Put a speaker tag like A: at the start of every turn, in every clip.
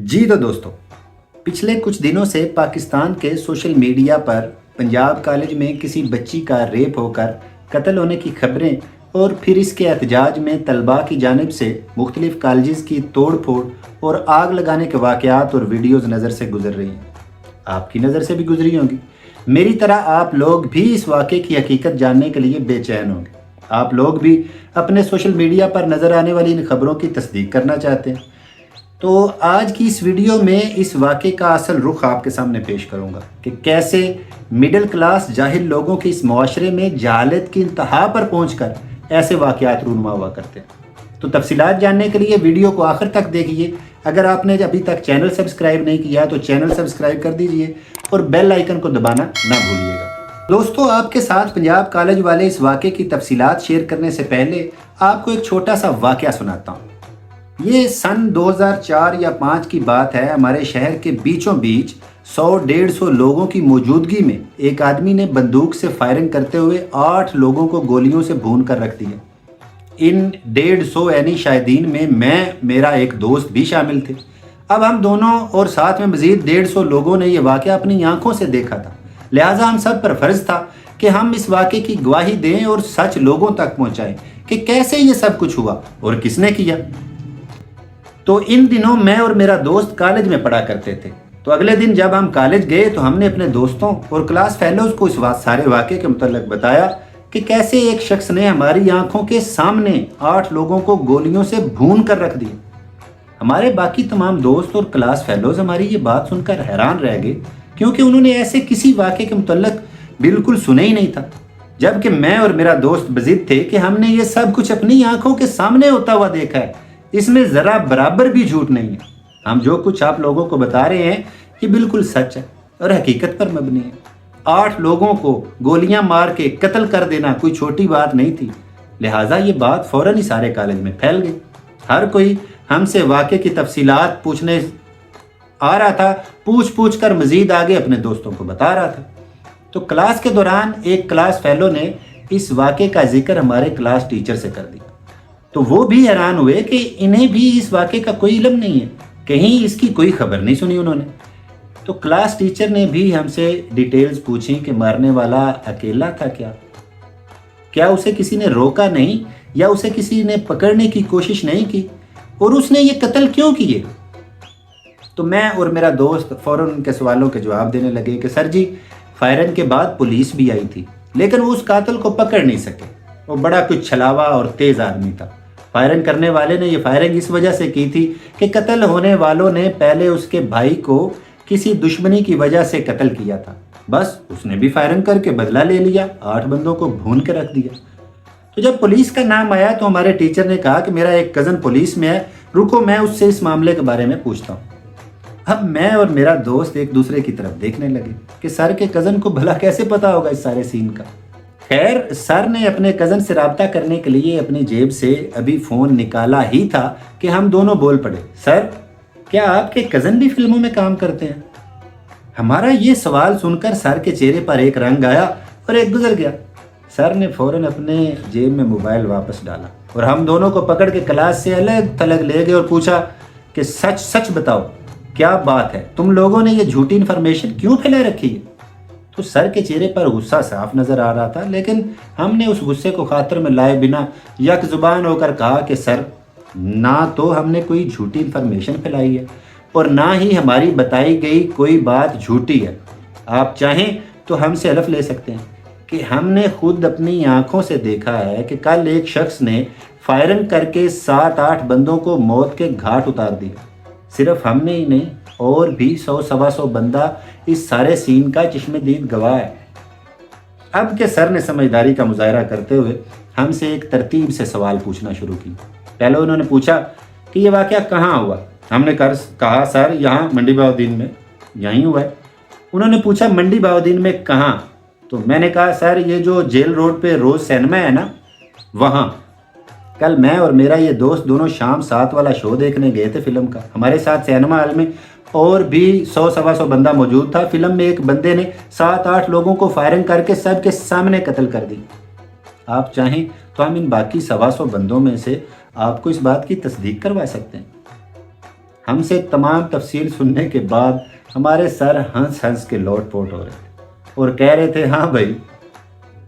A: जी तो दोस्तों, पिछले कुछ दिनों से पाकिस्तान के सोशल मीडिया पर पंजाब कॉलेज में किसी बच्ची का रेप होकर कत्ल होने की खबरें और फिर इसके एहतजाज में तलबा की जानिब से मुख्तलिफ कॉलेजेस की तोड़ फोड़ और आग लगाने के वाक़यात और वीडियोज़ नज़र से गुजर रही हैं। आपकी नज़र से भी गुजरी होंगी। मेरी तरह आप लोग भी इस वाक़े की हकीकत जानने के लिए बेचैन होंगे। आप लोग भी अपने सोशल मीडिया पर नज़र आने वाली इन खबरों की तस्दीक करना चाहते हैं। तो आज की इस वीडियो में इस वाक़े का असल रुख आपके सामने पेश करूंगा कि कैसे मिडिल क्लास जाहिल लोगों के इस मुआशरे में जहालत की इंतहा पर पहुंचकर ऐसे वाक़यात रूनुमा हुआ करते हैं। तो तफसीलात जानने के लिए वीडियो को आखिर तक देखिए। अगर आपने अभी तक चैनल सब्सक्राइब नहीं किया तो चैनल सब्सक्राइब कर दीजिए और बेल आइकन को दबाना ना भूलिएगा। दोस्तों, आपके साथ पंजाब कॉलेज वाले इस वाक़े की तफसीलात शेयर करने से पहले आपको एक छोटा सा वाक़या सुनाता हूँ। ये सन 2004 या 5 की बात है। हमारे शहर के बीचों बीच 100-150 लोगों की मौजूदगी में एक आदमी ने बंदूक से फायरिंग करते हुए 8 लोगों को गोलियों से भून कर रख दिया। इन 150 यानी शाहिदीन में मेरा एक दोस्त भी शामिल थे। अब हम दोनों और साथ में मजीद 150 लोगों ने यह वाक़या अपनी आंखों से देखा था, लिहाजा हम सब पर फर्ज था कि हम इस वाक़े की गवाही दें और सच लोगों तक पहुँचाएँ कि कैसे ये सब कुछ हुआ और किसने किया। तो इन दिनों मैं और मेरा दोस्त कॉलेज में पढ़ा करते थे। तो अगले दिन जब हम कॉलेज गए तो हमने अपने दोस्तों और क्लास फेलोज को इस सारे वाक़े के मुतल्लिक़ बताया कि कैसे एक शख्स ने हमारी आंखों के सामने 8 लोगों को गोलियों से भून कर रख दिया। हमारे बाकी तमाम दोस्त और क्लास फेलोज हमारी ये बात सुनकर हैरान रह गए, क्योंकि उन्होंने ऐसे किसी वाक़े के मुतल्लिक़ बिल्कुल सुने ही नहीं था। जबकि मैं और मेरा दोस्त बज़िद थे कि हमने ये सब कुछ अपनी आंखों के सामने होता हुआ देखा है। इसमें ज़रा बराबर भी झूठ नहीं है। हम जो कुछ आप लोगों को बता रहे हैं ये बिल्कुल सच है और हकीकत पर मबनी है। 8 लोगों को गोलियां मार के कत्ल कर देना कोई छोटी बात नहीं थी, लिहाजा ये बात फ़ौरन ही सारे कॉलेज में फैल गई। हर कोई हमसे वाक़े की तफसीलात पूछने आ रहा था, पूछ कर मज़ीद आगे अपने दोस्तों को बता रहा था। तो क्लास के दौरान एक क्लास फेलो ने इस वाक़े का जिक्र हमारे क्लास टीचर से कर दिया। तो वो भी हैरान हुए कि इन्हें भी इस वाक़े का कोई इल्म नहीं है, कहीं इसकी कोई खबर नहीं सुनी उन्होंने। तो क्लास टीचर ने भी हमसे डिटेल्स पूछी कि मारने वाला अकेला था क्या उसे किसी ने रोका नहीं या उसे किसी ने पकड़ने की कोशिश नहीं की और उसने ये कत्ल क्यों किए। तो मैं और मेरा दोस्त फ़ौरन उनके सवालों के जवाब देने लगे कि सर जी, फायरिंग के बाद पुलिस भी आई थी लेकिन वो उस कातिल को पकड़ नहीं सके। वो बड़ा कुछ छलावा और तेज़ आदमी था। फायरिंग करने वाले ने यह फायरिंग इस वजह से की थी कि कत्ल होने वालों ने पहले उसके भाई को किसी दुश्मनी की वजह से कत्ल किया था, बस उसने भी फायरिंग करके बदला ले लिया, 8 बंदों को भून के रख दिया। तो जब पुलिस का नाम आया तो हमारे टीचर ने कहा कि मेरा एक कज़न पुलिस में है, रुको मैं उससे इस मामले के बारे में पूछता हूँ। अब मैं और मेरा दोस्त एक दूसरे की तरफ देखने लगे कि सर के कज़न को भला कैसे पता होगा इस सारे सीन का। खैर, सर ने अपने कज़न से रब्ता करने के लिए अपनी जेब से अभी फ़ोन निकाला ही था कि हम दोनों बोल पड़े, सर क्या आपके कज़न भी फिल्मों में काम करते हैं। हमारा ये सवाल सुनकर सर के चेहरे पर एक रंग आया और एक गुजर गया। सर ने फ़ौरन अपने जेब में मोबाइल वापस डाला और हम दोनों को पकड़ के क्लास से अलग थलग ले गए और पूछा कि सच सच बताओ, क्या बात है, तुम लोगों ने ये झूठी इन्फॉर्मेशन क्यों फैला रखी है। तो सर के चेहरे पर गुस्सा साफ नज़र आ रहा था, लेकिन हमने उस गुस्से को खातर में लाए बिना यक ज़ुबान होकर कहा कि सर, ना तो हमने कोई झूठी इन्फॉर्मेशन फैलाई है और ना ही हमारी बताई गई कोई बात झूठी है। आप चाहें तो हमसे हलफ ले सकते हैं कि हमने खुद अपनी आंखों से देखा है कि कल एक शख्स ने फायरिंग करके 7-8 बंदों को मौत के घाट उतार दिया। सिर्फ हमने ही नहीं, और भी 100-125 बंदा इस सारे सीन का चश्मदीद गवाह है। अब के सर ने समझदारी का मुजाहरा करते हुए हमसे एक तरतीब से सवाल पूछना शुरू की। पहले उन्होंने पूछा कि ये वाक़या कहाँ हुआ। हमने कहा सर यहाँ मंडी बाउद्दीन में, यहीं हुआ है। उन्होंने पूछा मंडी बाउद्दीन में कहाँ। तो मैंने कहा सर ये जो जेल रोड पे रोज़ सिनेमा है ना, वहाँ। कल मैं और मेरा ये दोस्त दोनों शाम 7 वाला शो देखने गए थे फिल्म का। हमारे साथ सिनेमा हॉल में और भी 100-125 बंदा मौजूद था। फिल्म में एक बंदे ने 7-8 लोगों को फायरिंग करके सबके सामने कत्ल कर दी। आप चाहें तो हम इन बाकी 125 बंदों में से आपको इस बात की तस्दीक करवा सकते हैं। ہم سے تمام تفصیل سننے کے بعد ہمارے سر ہنس ہنس کے لوٹ پوٹ ہو رہے تھے اور کہہ رہے تھے ہاں بھائی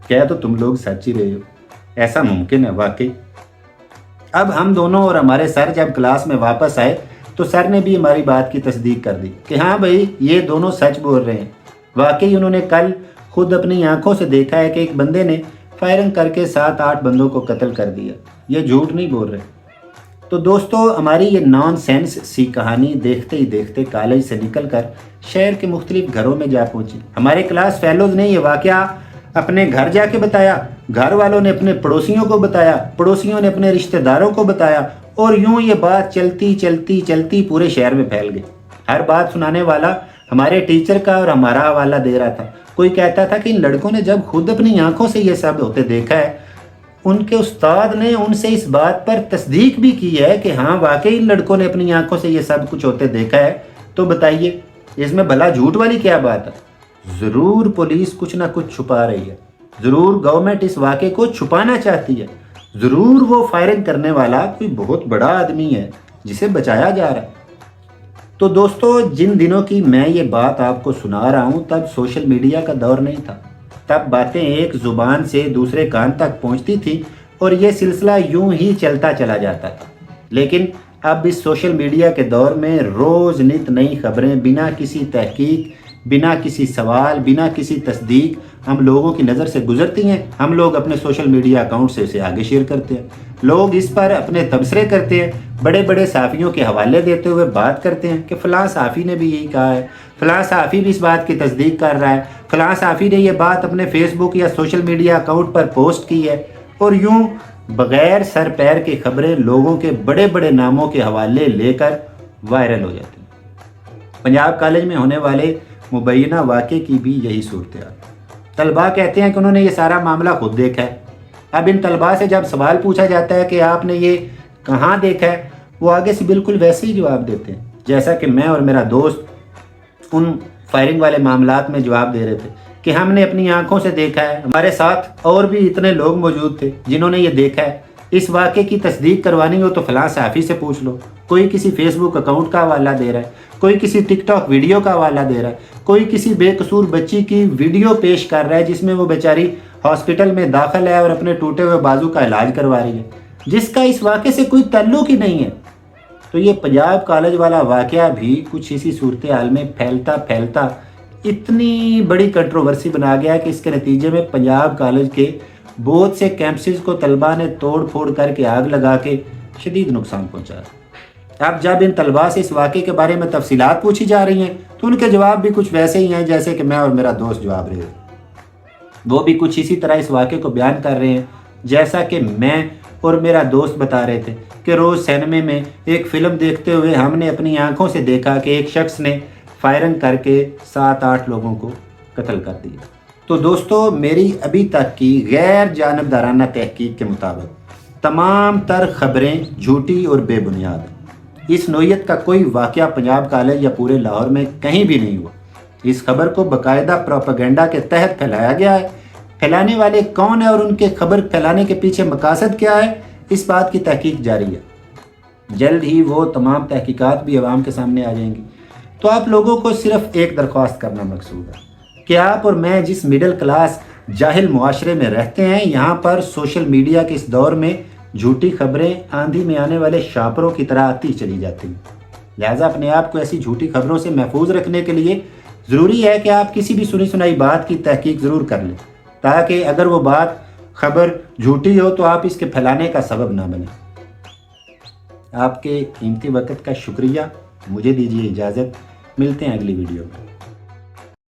A: کہہ تو تم لوگ سچ ہی رہے ہو، ایسا ممکن ہے واقعی۔ اب ہم دونوں اور ہمارے سر جب کلاس میں واپس آئے تو سر نے بھی ہماری بات کی تصدیق کر دی کہ ہاں بھائی یہ دونوں سچ بول رہے ہیں، واقعی انہوں نے کل خود اپنی آنکھوں سے دیکھا ہے کہ ایک بندے نے فائرنگ کر کے 7-8 بندوں کو قتل کر دیا، یہ جھوٹ نہیں بول رہے۔ تو دوستو ہماری یہ نان سینس سی کہانی دیکھتے ہی دیکھتے کالج سے نکل کر شہر کے مختلف گھروں میں جا پہنچی۔ ہمارے کلاس فیلوز نے یہ واقعہ اپنے گھر جا کے بتایا، گھر والوں نے اپنے پڑوسیوں کو بتایا، پڑوسیوں نے اپنے رشتہ داروں کو بتایا، اور یوں یہ بات چلتی چلتی چلتی پورے شہر میں پھیل گئی۔ ہر بات سنانے والا ہمارے ٹیچر کا اور ہمارا حوالہ دے رہا تھا۔ کوئی کہتا تھا کہ ان لڑکوں نے جب خود اپنی آنکھوں سے یہ سب ہوتے دیکھا ہے، ان کے استاد نے ان سے اس بات پر تصدیق بھی کی ہے کہ ہاں واقعی ان لڑکوں نے اپنی آنکھوں سے یہ سب کچھ ہوتے دیکھا ہے، تو بتائیے اس میں بھلا جھوٹ والی کیا بات ہے؟ ضرور پولیس کچھ نہ کچھ چھپا رہی ہے، ضرور گورنمنٹ اس واقعے کو چھپانا چاہتی ہے، ضرور وہ فائرنگ کرنے والا کوئی بہت بڑا آدمی ہے جسے بچایا جا رہا ہے۔ تو دوستو جن دنوں کی میں یہ بات آپ کو سنا رہا ہوں تب سوشل میڈیا کا دور نہیں تھا، تب باتیں ایک زبان سے دوسرے کان تک پہنچتی تھی اور یہ سلسلہ یوں ہی چلتا چلا جاتا تھا۔ لیکن اب اس سوشل میڈیا کے دور میں روز نت نئی خبریں بنا کسی تحقیق، بنا کسی سوال، بنا کسی تصدیق ہم لوگوں کی نظر سے گزرتی ہیں، ہم لوگ اپنے سوشل میڈیا اکاؤنٹ سے اسے آگے شیئر کرتے ہیں، لوگ اس پر اپنے تبصرے کرتے ہیں، بڑے بڑے صحافیوں کے حوالے دیتے ہوئے بات کرتے ہیں کہ فلاں صحافی نے بھی یہی کہا ہے، فلاں صحافی بھی اس بات کی تصدیق کر رہا ہے، فلاں صحافی نے یہ بات اپنے فیس بک یا سوشل میڈیا اکاؤنٹ پر پوسٹ کی ہے، اور یوں بغیر سر پیر کی خبریں لوگوں کے بڑے بڑے ناموں کے حوالے لے کر وائرل ہو جاتی ہیں۔ پنجاب کالج میں ہونے والے مبینہ واقعے کی بھی یہی صورتحال۔ طلباء کہتے ہیں کہ انہوں نے یہ سارا معاملہ خود دیکھا ہے۔ اب ان طلباء سے جب سوال پوچھا جاتا ہے کہ آپ نے یہ کہاں دیکھا ہے، وہ آگے سے بالکل ویسے ہی جواب دیتے ہیں جیسا کہ میں اور میرا دوست ان فائرنگ والے معاملات میں جواب دے رہے تھے کہ ہم نے اپنی آنکھوں سے دیکھا ہے، ہمارے ساتھ اور بھی اتنے لوگ موجود تھے جنہوں نے یہ دیکھا ہے، اس واقعے کی تصدیق کروانی ہو تو فلاں صحافی سے پوچھ لو۔ کوئی کسی فیس بک اکاؤنٹ کا حوالہ دے رہا ہے، کوئی کسی ٹک ٹاک ویڈیو کا حوالہ دے رہا ہے، کوئی کسی بے قصور بچی کی ویڈیو پیش کر رہا ہے جس میں وہ بیچاری ہاسپٹل میں داخل ہے اور اپنے ٹوٹے ہوئے بازو کا علاج کروا رہی ہے، جس کا اس واقعے سے کوئی تعلق ہی نہیں ہے۔ تو یہ پنجاب کالج والا واقعہ بھی کچھ اسی صورتحال میں پھیلتا پھیلتا اتنی بڑی کنٹروورسی بنا گیا کہ اس کے نتیجے میں پنجاب کالج کے بہت سے کیمپسز کو طلباء نے توڑ پھوڑ کر کے آگ لگا کے شدید نقصان پہنچایا۔ اب جب ان طلباء سے اس واقعے کے بارے میں تفصیلات پوچھی جا رہی ہیں تو ان کے جواب بھی کچھ ویسے ہی ہیں جیسے کہ میں اور میرا دوست جواب رہے ہیں۔ وہ بھی کچھ اسی طرح اس واقعے کو بیان کر رہے ہیں جیسا کہ میں اور میرا دوست بتا رہے تھے کہ روز سینمے میں ایک فلم دیکھتے ہوئے ہم نے اپنی آنکھوں سے دیکھا کہ ایک شخص نے فائرنگ کر کے 7-8 لوگوں کو قتل کر دیا۔ تو دوستو میری ابھی تک کی غیر جانبدارانہ تحقیق کے مطابق تمام تر خبریں جھوٹی اور بے بنیاد ہیں۔ اس نوعیت کا کوئی واقعہ پنجاب کالج یا پورے لاہور میں کہیں بھی نہیں ہوا۔ اس خبر کو باقاعدہ پروپیگنڈا کے تحت پھیلایا گیا ہے۔ پھیلانے والے کون ہیں اور ان کے خبر پھیلانے کے پیچھے مقاصد کیا ہے، اس بات کی تحقیق جاری ہے۔ جلد ہی وہ تمام تحقیقات بھی عوام کے سامنے آ جائیں گی۔ تو آپ لوگوں کو صرف ایک درخواست کرنا مقصود ہے کہ آپ اور میں جس مڈل کلاس جاہل معاشرے میں رہتے ہیں، یہاں پر سوشل میڈیا کے اس دور میں جھوٹی خبریں آندھی میں آنے والے شاپروں کی طرح آتی چلی جاتی ہیں۔ لہٰذا اپنے آپ کو ایسی جھوٹی خبروں سے محفوظ رکھنے کے لیے ضروری ہے کہ آپ کسی بھی سنی سنائی بات کی تحقیق ضرور کر لیں، تاکہ اگر وہ بات خبر جھوٹی ہو تو آپ اس کے پھیلانے کا سبب نہ بنیں۔ آپ کے قیمتی وقت کا شکریہ، مجھے دیجیے اجازت، ملتے ہیں اگلی ویڈیو میں۔